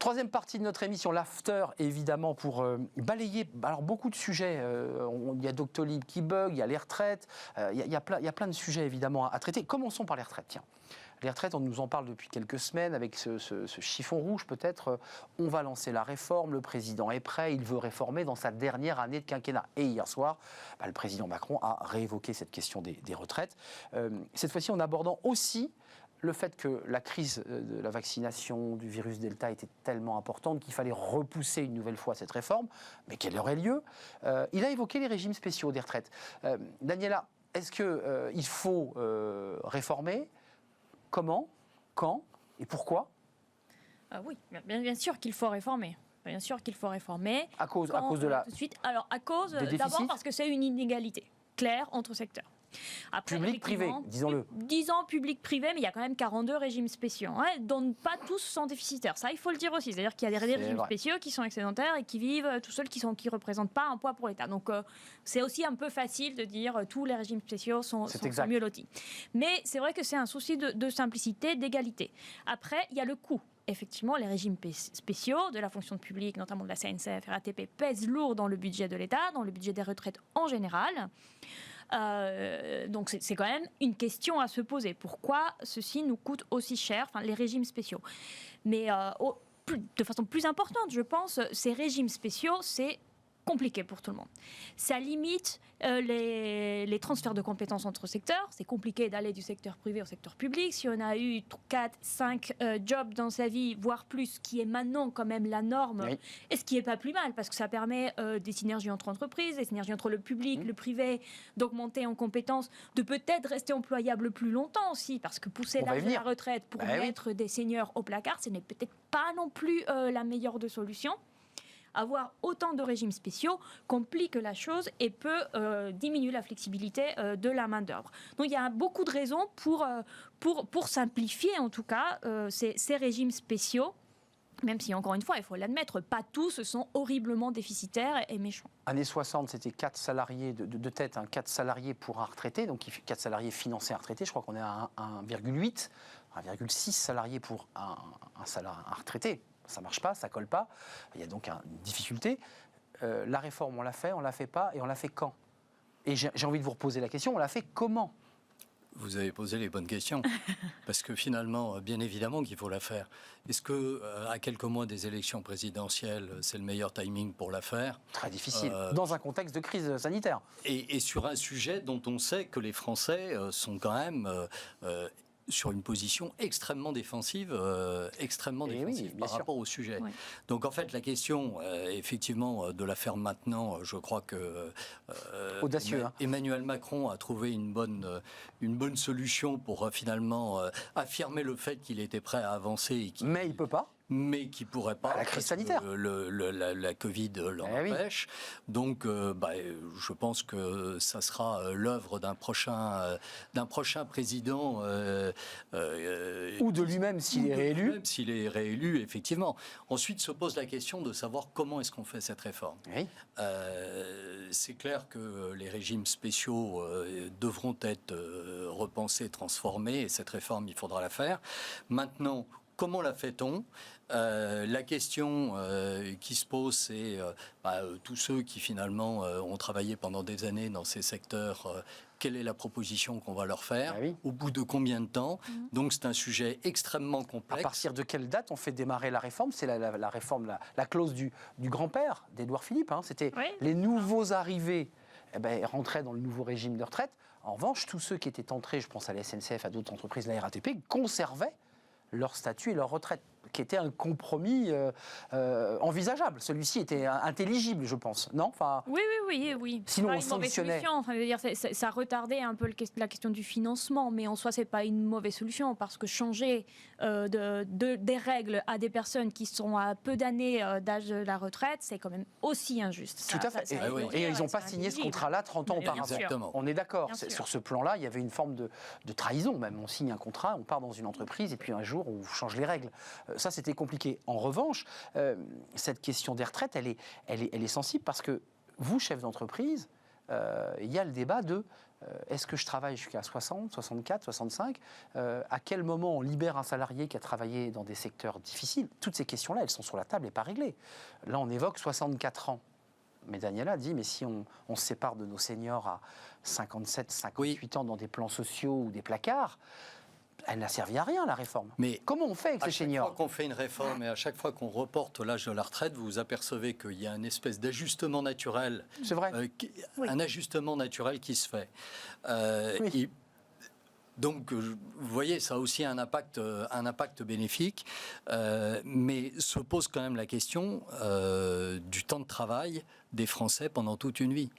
Troisième partie de notre émission, l'after, évidemment, pour balayer beaucoup de sujets. Il y a Doctolib qui bug, il y a les retraites, il y a plein de sujets, évidemment, à traiter. Commençons par les retraites, tiens. Les retraites, on nous en parle depuis quelques semaines avec ce chiffon rouge peut-être. On va lancer la réforme, le président est prêt, il veut réformer dans sa dernière année de quinquennat. Et hier soir, le président Macron a réévoqué cette question des retraites. Cette fois-ci en abordant aussi le fait que la crise de la vaccination du virus Delta était tellement importante qu'il fallait repousser une nouvelle fois cette réforme, mais qu'elle aurait lieu. Il a évoqué les régimes spéciaux des retraites. Daniela, est-ce qu'il faut réformer ? Comment, quand et pourquoi ? Oui, bien sûr qu'il faut réformer. Bien sûr qu'il faut réformer. À cause de la... Tout de suite. Alors, à cause, d'abord parce que c'est une inégalité claire entre secteurs. Après, public-privé, disons-le. Disons public-privé, mais il y a quand même 42 régimes spéciaux, dont pas tous sont déficitaires. Ça, il faut le dire aussi. C'est-à-dire qu'il y a des régimes spéciaux qui sont excédentaires et qui vivent tout seuls, qui ne représentent pas un poids pour l'État. Donc, c'est aussi un peu facile de dire tous les régimes spéciaux sont mieux lotis. Mais c'est vrai que c'est un souci de simplicité, d'égalité. Après, il y a le coût. Effectivement, les régimes spéciaux de la fonction publique, notamment de la CNCF, RATP, pèsent lourd dans le budget de l'État, dans le budget des retraites en général. Donc c'est quand même une question à se poser. Pourquoi ceci nous coûte aussi cher, les régimes spéciaux ? Mais de façon plus importante, je pense, ces régimes spéciaux, c'est compliqué pour tout le monde. Ça limite les transferts de compétences entre secteurs. C'est compliqué d'aller du secteur privé au secteur public. Si on a eu 4, 5 jobs dans sa vie, voire plus, qui est maintenant quand même la norme, oui. Et ce qui n'est pas plus mal, parce que ça permet des synergies entre entreprises, des synergies entre le public, le privé, d'augmenter en compétences, de peut-être rester employable plus longtemps aussi, parce que pousser l'âge de la retraite pour mettre des seniors au placard, ce n'est peut-être pas non plus la meilleure des solutions. Avoir autant de régimes spéciaux complique la chose et peut diminuer la flexibilité de la main-d'œuvre. Donc il y a beaucoup de raisons pour simplifier en tout cas ces régimes spéciaux, même si encore une fois, il faut l'admettre, pas tous sont horriblement déficitaires et méchants. Années 60, c'était 4 salariés de tête, 4 salariés pour un retraité, donc 4 salariés financés un retraité. Je crois qu'on est à 1,8, 1,6 salariés pour un retraité. Ça ne marche pas, ça ne colle pas. Il y a donc une difficulté. La réforme, on l'a fait pas, et on l'a fait quand ? Et j'ai envie de vous reposer la question, on l'a fait comment ? Vous avez posé les bonnes questions, parce que finalement, bien évidemment qu'il faut la faire. Est-ce que, à quelques mois des élections présidentielles, c'est le meilleur timing pour la faire ? Très difficile, dans un contexte de crise sanitaire. Et sur un sujet dont on sait que les Français sont quand même... sur une position extrêmement défensive par rapport au sujet. Oui. Donc en fait, la question, effectivement, de la faire maintenant, je crois que audacieux, Emmanuel Macron a trouvé une bonne solution pour finalement affirmer le fait qu'il était prêt à avancer. Mais il ne peut pas. Mais qui ne pourrait pas. La crise sanitaire. La Covid l'empêche. Oui. Donc, je pense que ça sera l'œuvre d'un prochain président. Ou de lui-même s'il est réélu. S'il est réélu, effectivement. Ensuite, se pose la question de savoir comment est-ce qu'on fait cette réforme. Oui. C'est clair que les régimes spéciaux devront être repensés, transformés. Et cette réforme, il faudra la faire. Maintenant, comment la fait-on ? La question qui se pose, c'est tous ceux qui finalement ont travaillé pendant des années dans ces secteurs, quelle est la proposition qu'on va leur faire ? Au bout de combien de temps ? Donc c'est un sujet extrêmement complexe. À partir de quelle date on fait démarrer la réforme ? C'est la réforme, la clause du grand-père d'Édouard Philippe. C'était les nouveaux arrivés rentraient dans le nouveau régime de retraite. En revanche, tous ceux qui étaient entrés, je pense à la SNCF, à d'autres entreprises, la RATP, conservaient leur statut et leur retraite, qui était un compromis envisageable. Celui-ci était intelligible, je pense. Non ? Oui. Sinon, on sanctionnait. Ça retardait un peu la question du financement, mais en soi, c'est pas une mauvaise solution, parce que changer des règles à des personnes qui sont à peu d'années d'âge de la retraite, c'est quand même aussi injuste. Tout à fait. Et ils n'ont pas signé ce contrat-là 30 ans auparavant. On est d'accord. Sur ce plan-là, il y avait une forme de trahison même. On signe un contrat, on part dans une entreprise, et puis un jour, on change les règles. Ça, c'était compliqué. En revanche, cette question des retraites, elle est sensible, parce que vous, chef d'entreprise, il y a le débat de Est-ce que je travaille jusqu'à 60, 64, 65 À quel moment on libère un salarié qui a travaillé dans des secteurs difficiles? Toutes ces questions-là, elles sont sur la table et pas réglées. Là, on évoque 64 ans. Mais Daniela dit, mais si on se sépare de nos seniors à 57, 58 ans dans des plans sociaux ou des placards, elle n'a servi à rien, la réforme. Mais comment on fait avec les seniors? À chaque fois qu'on fait une réforme et à chaque fois qu'on reporte l'âge de la retraite, vous vous apercevez qu'il y a une espèce d'ajustement naturel. C'est vrai. Un ajustement naturel qui se fait. Donc, vous voyez, ça a aussi un impact bénéfique, mais se pose quand même la question du temps de travail des Français pendant toute une vie.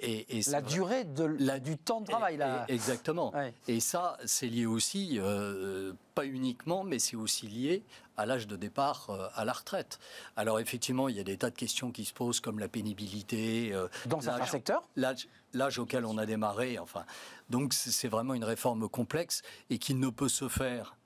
Et la durée du temps de travail. Exactement. Ouais. Et ça, c'est lié aussi, pas uniquement, mais c'est aussi lié à l'âge de départ à la retraite. Alors effectivement, il y a des tas de questions qui se posent, comme la pénibilité. Dans certains secteurs, l'âge auquel on a démarré. Enfin, donc c'est vraiment une réforme complexe et qui ne peut se faire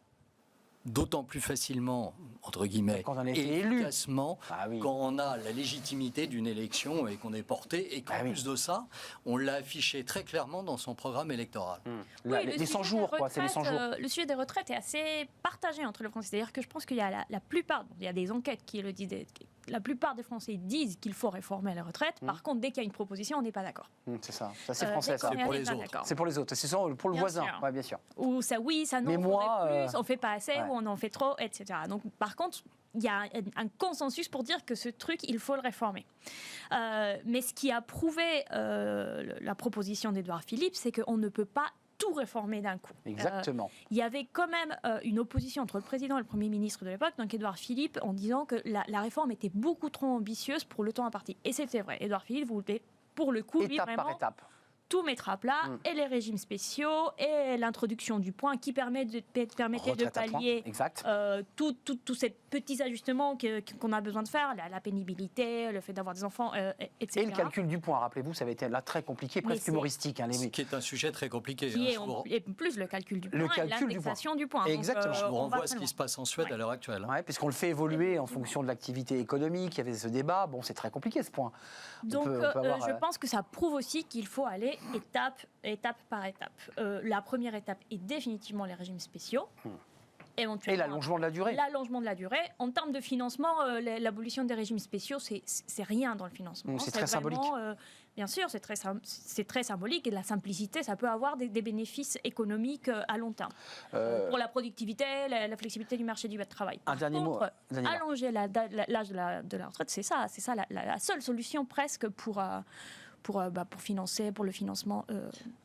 d'autant plus facilement, entre guillemets, quand on est efficacement, quand on a la légitimité d'une élection et qu'on est porté, et qu'en plus de ça, on l'a affiché très clairement dans son programme électoral. Les 100 jours, quoi, c'est les 100 jours. Le sujet des retraites est assez partagé entre les Français. C'est-à-dire que je pense qu'il y a la plupart, il y a des enquêtes qui le disent, la plupart des Français disent qu'il faut réformer les retraites. Par contre, dès qu'il y a une proposition, on n'est pas d'accord. C'est ça. Ça, c'est français, ça. C'est pour les autres. C'est pour les autres. C'est pour le voisin. Ouais, bien sûr. Ou ça, oui, ça non, mais moi, plus, on fait pas assez, ou on en fait trop, etc. Donc, par contre, il y a un consensus pour dire que ce truc, il faut le réformer. Mais ce qui a prouvé la proposition d'Édouard Philippe, c'est qu'on ne peut pas tout réformer d'un coup. Exactement. Il y avait quand même une opposition entre le président et le Premier ministre de l'époque, donc Édouard Philippe, en disant que la réforme était beaucoup trop ambitieuse pour le temps imparti. Et c'était vrai. Édouard Philippe voulait, pour le coup, lui, vraiment... par étape. Tout mettre à plat, et les régimes spéciaux, et l'introduction du point qui permettait de pallier tous ces petits ajustements qu'on a besoin de faire, la pénibilité, le fait d'avoir des enfants, etc. Et le calcul du point, rappelez-vous, ça avait été là très compliqué, presque humoristique. Ce qui est un sujet très compliqué. Et plus le calcul du point, l'indexation du point. Exactement. Je vous renvoie à ce qui se passe en Suède à l'heure actuelle. Oui, puisqu'on le fait évoluer en fonction de l'activité économique, il y avait ce débat, bon, c'est très compliqué ce point. Donc je pense que ça prouve aussi qu'il faut aller étape par étape. La première étape est définitivement les régimes spéciaux. Et l'allongement de la durée. L'allongement de la durée. En termes de financement, l'abolition des régimes spéciaux, c'est rien dans le financement. C'est très symbolique. Bien sûr, c'est très symbolique et de la simplicité, ça peut avoir des bénéfices économiques à long terme. Pour la productivité, la flexibilité du marché du travail. Un dernier mot. Allonger l'âge de la retraite, c'est ça la seule solution presque pour financer, pour le financement.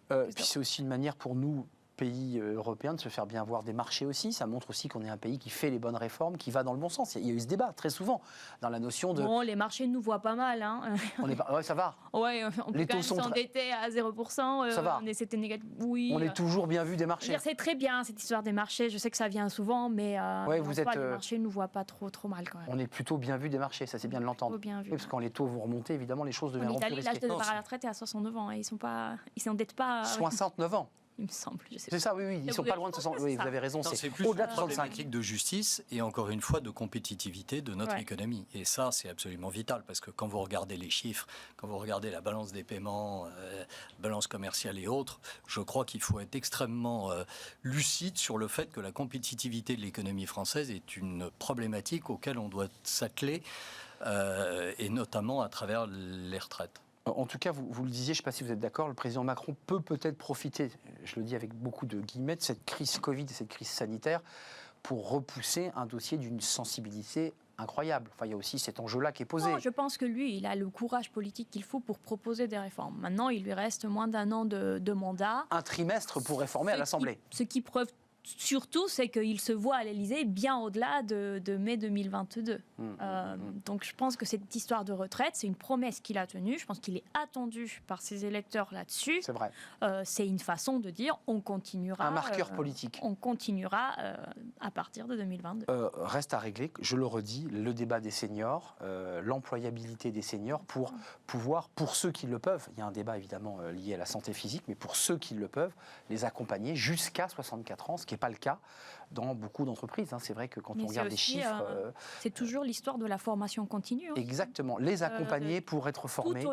Puis c'est aussi une manière pour nous, pays européens, de se faire bien voir des marchés aussi. Ça montre aussi qu'on est un pays qui fait les bonnes réformes, qui va dans le bon sens. Il y a eu ce débat très souvent dans la notion de... Bon, les marchés nous voient pas mal. Hein. Ouais, ça va. Ouais, on peut quand même s'endetter à 0%. Ça va. C'était négatif. Oui. On est toujours bien vu des marchés. C'est très bien cette histoire des marchés. Je sais que ça vient souvent, mais les marchés nous voient pas trop mal quand même. On est plutôt bien vu des marchés, ça c'est bien de l'entendre. Bien vu. Oui, parce que quand les taux vont remonter, évidemment, les choses deviendront plus risquées. L'âge de départ à la retraite est à 69 ans. Ils s'endettent pas. 69 ans. Il me semble. C'est ça, oui, ils ne sont pas loin de 60. Oui, vous avez raison. C'est plus au-delà de 35. De justice et encore une fois de compétitivité de notre économie. Et ça, c'est absolument vital parce que quand vous regardez les chiffres, quand vous regardez la balance des paiements, balance commerciale et autres, je crois qu'il faut être extrêmement lucide sur le fait que la compétitivité de l'économie française est une problématique auquel on doit s'atteler et notamment à travers les retraites. En tout cas, vous le disiez, je ne sais pas si vous êtes d'accord, le président Macron peut peut-être profiter, je le dis avec beaucoup de guillemets, de cette crise Covid et cette crise sanitaire pour repousser un dossier d'une sensibilité incroyable. Enfin, il y a aussi cet enjeu-là qui est posé. Non, je pense que lui, il a le courage politique qu'il faut pour proposer des réformes. Maintenant, il lui reste moins d'un an de mandat. Un trimestre pour réformer à l'Assemblée. Ce qui preuve surtout, c'est qu'il se voit à l'Élysée bien au-delà de mai 2022. Donc je pense que cette histoire de retraite, c'est une promesse qu'il a tenue. Je pense qu'il est attendu par ses électeurs là-dessus. C'est vrai. C'est une façon de dire on continuera. Un marqueur politique. On continuera à partir de 2022. Reste à régler, je le redis, le débat des seniors, l'employabilité des seniors pour pouvoir, pour ceux qui le peuvent, il y a un débat évidemment lié à la santé physique, mais pour ceux qui le peuvent, les accompagner jusqu'à 64 ans, ce qui n'est pas le cas dans beaucoup d'entreprises. C'est vrai que quand on regarde les chiffres... c'est toujours l'histoire de la formation continue. Exactement, les accompagner pour être formés. Tout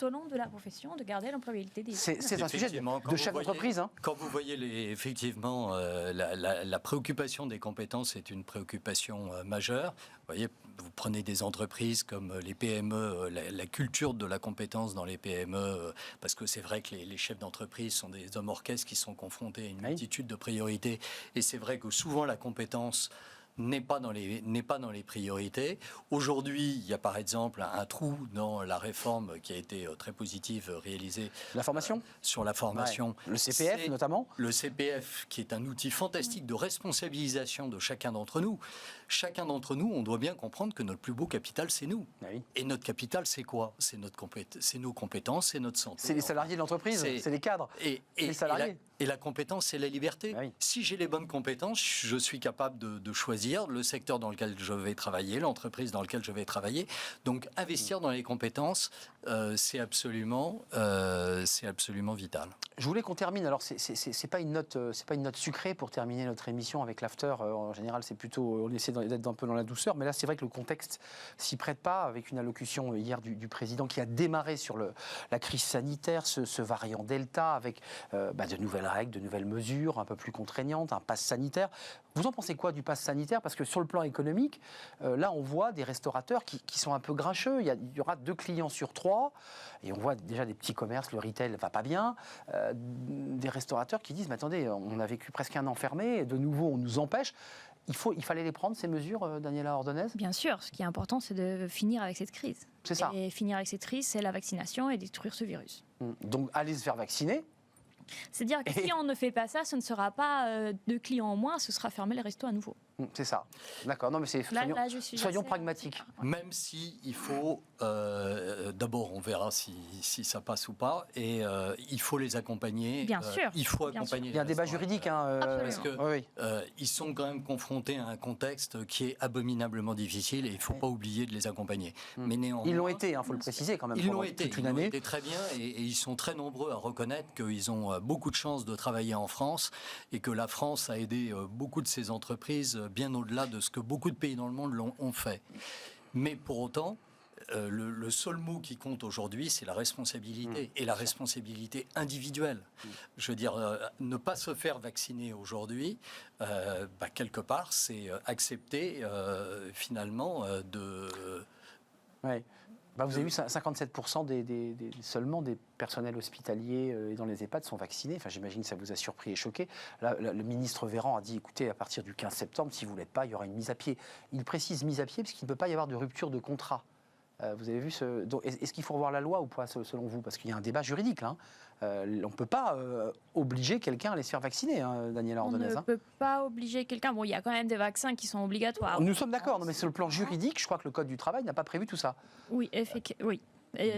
au long de la profession, de garder l'employabilité des jeunes. C'est un sujet de chaque entreprise. Quand vous voyez effectivement la préoccupation des compétences est une préoccupation majeure. Vous voyez, vous prenez des entreprises comme les PME, la culture de la compétence dans les PME, parce que c'est vrai que les chefs d'entreprise sont des hommes orchestres qui sont confrontés à une multitude de priorités. Et c'est vrai que souvent la compétence n'est pas dans les priorités. Aujourd'hui, il y a par exemple un trou dans la réforme qui a été très positive réalisée. La formation sur la formation. Le CPF notamment. Le CPF qui est un outil fantastique de responsabilisation de chacun d'entre nous. Chacun d'entre nous, on doit bien comprendre que notre plus beau capital, c'est nous. Oui. Et notre capital, c'est quoi ? C'est nos compétences, c'est notre santé. C'est les salariés de l'entreprise, c'est les cadres. Et les salariés. Et la compétence, c'est la liberté. Oui. Si j'ai les bonnes compétences, je suis capable de choisir le secteur dans lequel je vais travailler, l'entreprise dans laquelle je vais travailler. Donc, investir dans les compétences, c'est absolument vital. Je voulais qu'on termine. Alors, c'est pas une note sucrée pour terminer notre émission avec l'after. En général, c'est plutôt on essaie d'être un peu dans la douceur. Mais là, c'est vrai que le contexte s'y prête pas. Avec une allocution hier du président qui a démarré sur la crise sanitaire, ce variant Delta, avec de nouvelles règles, de nouvelles mesures un peu plus contraignantes, un pass sanitaire. Vous en pensez quoi du pass sanitaire ? Parce que sur le plan économique, là, on voit des restaurateurs qui sont un peu grincheux. Il y aura 2 clients sur 3. Et on voit déjà des petits commerces, le retail ne va pas bien. Des restaurateurs qui disent, mais attendez, on a vécu presque un an fermé, et de nouveau, on nous empêche. Il fallait les prendre, ces mesures, Daniela Ordonez ? Bien sûr, ce qui est important, c'est de finir avec cette crise. C'est ça. Et finir avec cette crise, c'est la vaccination et détruire ce virus. Donc, allez se faire vacciner. C'est-à-dire que si on ne fait pas ça, ce ne sera pas 2 clients en moins, ce sera fermer les restos à nouveau. C'est ça. D'accord. Non, mais soyons pragmatiques. Même si il faut, d'abord, on verra si ça passe ou pas, et il faut les accompagner. Bien sûr. Il faut accompagner. Il y a un débat juridique. Parce que ils sont quand même confrontés à un contexte qui est abominablement difficile, et il ne faut pas oublier de les accompagner. Mais néanmoins, ils l'ont été, il faut le préciser quand même. Ils l'ont été très bien, et ils sont très nombreux à reconnaître qu'ils ont beaucoup de chance de travailler en France, et que la France a aidé beaucoup de ces entreprises bien au-delà de ce que beaucoup de pays dans le monde ont fait. Mais pour autant, le seul mot qui compte aujourd'hui, c'est la responsabilité, et la responsabilité individuelle. Je veux dire, ne pas se faire vacciner aujourd'hui, quelque part, c'est accepter finalement de... Ouais. Vous avez vu, 57% seulement des personnels hospitaliers et dans les EHPAD sont vaccinés. Enfin, j'imagine que ça vous a surpris et choqué. Là, le ministre Véran a dit, écoutez, à partir du 15 septembre, si vous ne l'êtes pas, il y aura une mise à pied. Il précise mise à pied parce qu'il ne peut pas y avoir de rupture de contrat. Vous avez vu est-ce qu'il faut revoir la loi ou pas, selon vous ? Parce qu'il y a un débat juridique, là. On ne peut pas obliger quelqu'un à aller se faire vacciner, Daniela Ordonez. On ne peut pas obliger quelqu'un. Bon, il y a quand même des vaccins qui sont obligatoires. Nous sommes d'accord, mais sur le plan juridique, je crois que le Code du travail n'a pas prévu tout ça. Oui, effectivement, oui.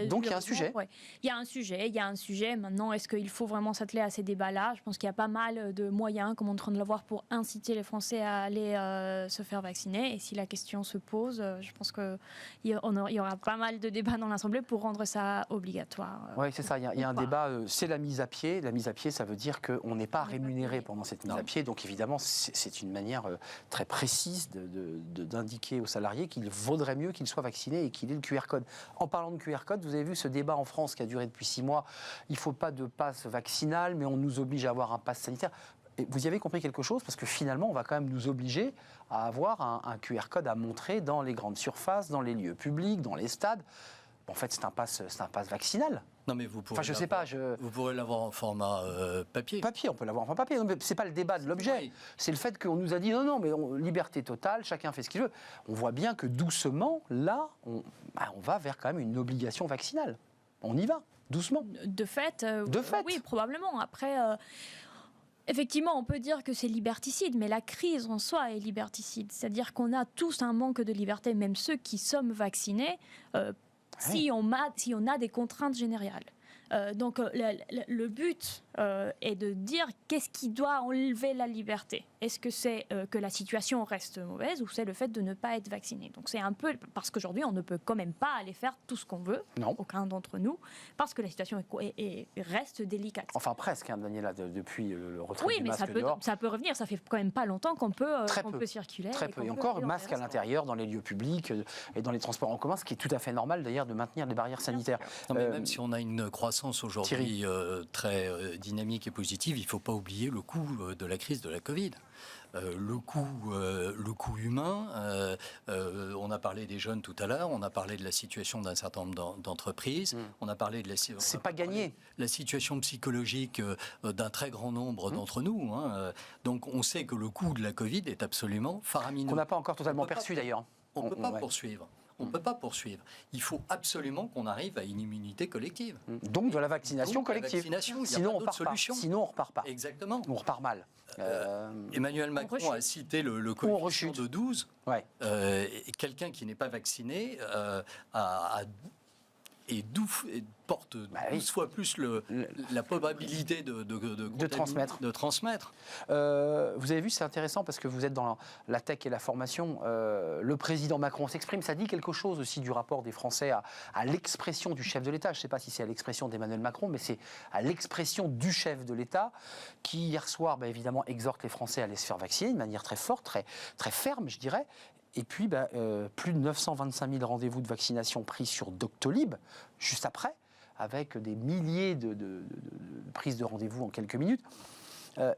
Donc il y a un sujet. Ouais. Il y a un sujet. Maintenant, est-ce qu'il faut vraiment s'atteler à ces débats-là ? Je pense qu'il y a pas mal de moyens, comme on est en train de le voir, pour inciter les Français à aller se faire vacciner. Et si la question se pose, je pense qu'il y aura pas mal de débats dans l'Assemblée pour rendre ça obligatoire. Oui, c'est ça. Il y a un débat. C'est la mise à pied. La mise à pied, ça veut dire qu'on n'est pas rémunéré pendant cette mise à pied. Donc évidemment, c'est une manière très précise d'indiquer aux salariés qu'il vaudrait mieux qu'ils soient vaccinés et qu'il ait le QR code. En parlant de QR code, vous avez vu ce débat en France qui a duré depuis 6 mois. Il ne faut pas de passe vaccinal, mais on nous oblige à avoir un passe sanitaire. Et vous y avez compris quelque chose ? Parce que finalement, on va quand même nous obliger à avoir un QR code à montrer dans les grandes surfaces, dans les lieux publics, dans les stades. En fait, c'est un passe vaccinal. Non, mais vous pourrez, vous pourrez l'avoir en format papier. Papier, on peut l'avoir en format papier. Ce n'est pas le débat de l'objet. Oui. C'est le fait qu'on nous a dit non, mais liberté totale, chacun fait ce qu'il veut. On voit bien que doucement, là, on va vers quand même une obligation vaccinale. On y va, doucement. De fait, oui, probablement. Après... Effectivement, on peut dire que c'est liberticide, mais la crise en soi est liberticide. C'est-à-dire qu'on a tous un manque de liberté, même ceux qui sommes vaccinés, si on a des contraintes générales. Donc le but est de dire qu'est-ce qui doit enlever la liberté. Est-ce que c'est que la situation reste mauvaise ou c'est le fait de ne pas être vacciné? Donc c'est un peu parce qu'aujourd'hui on ne peut quand même pas aller faire tout ce qu'on veut, aucun d'entre nous, parce que la situation reste délicate. Enfin presque, hein, Daniela, depuis le retrait du masque dehors. Oui, mais ça peut revenir. Ça fait quand même pas longtemps qu'on peut circuler. Très peu. Et encore, masque à l'intérieur, dans les lieux publics et dans les transports en commun, ce qui est tout à fait normal d'ailleurs de maintenir les barrières sanitaires. Non, mais même si on a une croissance aujourd'hui très dynamique et positive, il ne faut pas oublier le coût de la crise de la Covid. Le coût humain, on a parlé des jeunes tout à l'heure, on a parlé de la situation d'un certain nombre d'entreprises, on a parlé de c'est pas gagné. La situation psychologique d'un très grand nombre d'entre nous. Donc on sait que le coût de la Covid est absolument faramineux. Qu'on n'a pas encore totalement perçu d'ailleurs. On ne peut pas poursuivre. On ne peut pas poursuivre. Il faut absolument qu'on arrive à une immunité collective. Donc de la vaccination collective. Sinon on repart pas. Sinon on repart pas. Exactement. On repart mal. Emmanuel Macron a cité le coefficient de 12. Ouais. Quelqu'un qui n'est pas vacciné porte 12 fois plus la probabilité de transmettre. Vous avez vu, c'est intéressant parce que vous êtes dans la tech et la formation. Le président Macron s'exprime, ça dit quelque chose aussi du rapport des Français à l'expression du chef de l'État. Je ne sais pas si c'est à l'expression d'Emmanuel Macron, mais c'est à l'expression du chef de l'État qui, hier soir, évidemment, exhorte les Français à aller se faire vacciner de manière très forte, très ferme, je dirais. Et puis, plus de 925 000 rendez-vous de vaccination pris sur Doctolib, juste après, avec des milliers de prises de rendez-vous en quelques minutes,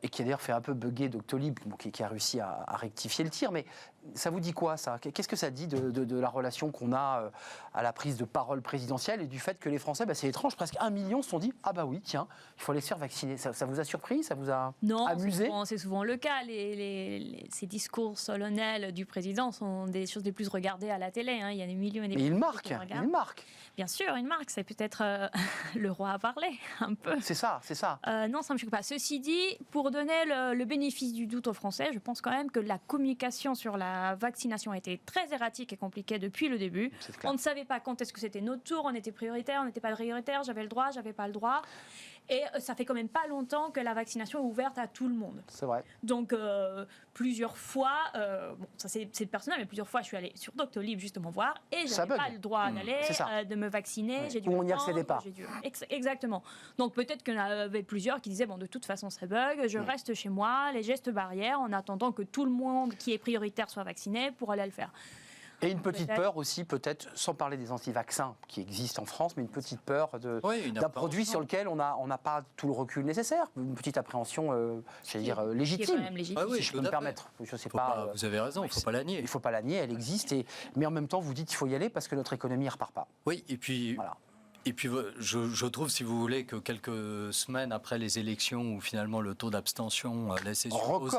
et qui a d'ailleurs fait un peu bugger Doctolib, qui a réussi à rectifier le tir. Mais ça vous dit quoi, ça? Qu'est-ce que ça dit de la relation qu'on a à la prise de parole présidentielle et du fait que les Français, c'est étrange, presque 1 million se sont dit « Ah bah oui, tiens, il faut aller se faire vacciner ». Ça vous a surpris? Ça vous a amusé? Non, c'est souvent le cas. Ces discours solennels du président sont des choses les plus regardées à la télé. Il y a des millions et des millions. Mais il marque. Bien sûr, une marque, c'est peut-être le roi à parler, un peu. C'est ça. Non, ça ne me choque pas. Ceci dit, pour donner le bénéfice du doute aux Français, je pense quand même que la communication sur la vaccination a été très erratique et compliquée depuis le début. On ne savait pas quand est-ce que c'était notre tour, on était prioritaire, on n'était pas prioritaire, j'avais le droit, j'avais pas le droit. Et ça fait quand même pas longtemps que la vaccination est ouverte à tout le monde. C'est vrai. Donc, plusieurs fois, ça c'est personnel, mais plusieurs fois, je suis allée sur Doctolib justement voir et je n'avais pas le droit d'aller, de me vacciner. J'ai dû on n'y accédait pas. Exactement. Donc, peut-être qu'il y en avait plusieurs qui disaient, de toute façon, ça bug, je reste chez moi, les gestes barrières, en attendant que tout le monde qui est prioritaire soit vacciné pour aller le faire. Et une petite peur aussi, peut-être, sans parler des anti-vaccins qui existent en France, mais une petite peur d'un produit sur lequel on n'a pas tout le recul nécessaire. Une petite appréhension, légitime. Qui est quand même légitime. Si je peux me permettre. Je sais pas, vous avez raison, il ne faut pas la nier. Il ne faut pas la nier, elle existe. Mais en même temps, vous dites qu'il faut y aller parce que notre économie ne repart pas. Oui, et puis... Voilà. Et puis, je trouve, si vous voulez, que quelques semaines après les élections, où finalement le taux d'abstention laissait supposer,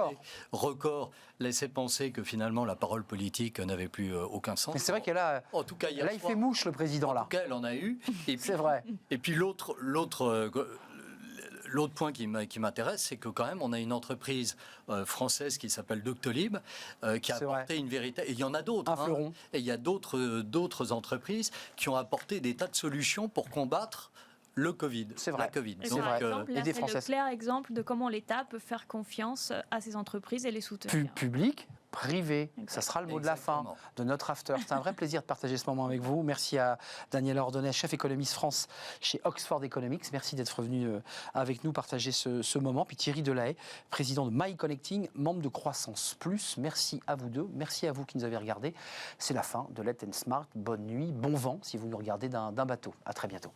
record, laissait penser que finalement la parole politique n'avait plus aucun sens. Mais c'est vrai qu'elle a. En tout cas, il fait mouche, le président, là. En tout cas, elle en a eu. C'est vrai. Et puis l'autre point qui m'intéresse, c'est que quand même, on a une entreprise française qui s'appelle Doctolib, qui a apporté une véritable... Et il y en a d'autres. Et il y a d'autres entreprises qui ont apporté des tas de solutions pour combattre le Covid. C'est vrai. La Covid. C'est le clair exemple de comment l'État peut faire confiance à ces entreprises et les soutenir. Public, privé. Ça sera le mot de la fin de notre after. C'est un vrai plaisir de partager ce moment avec vous. Merci à Daniela Ordonez, chef économiste France chez Oxford Economics. Merci d'être venu avec nous partager ce moment. Puis Thierry Delahaye, président de My Connecting, membre de Croissance Plus. Merci à vous deux. Merci à vous qui nous avez regardés. C'est la fin de Let & Smart. Bonne nuit, bon vent si vous nous regardez d'un bateau. À très bientôt.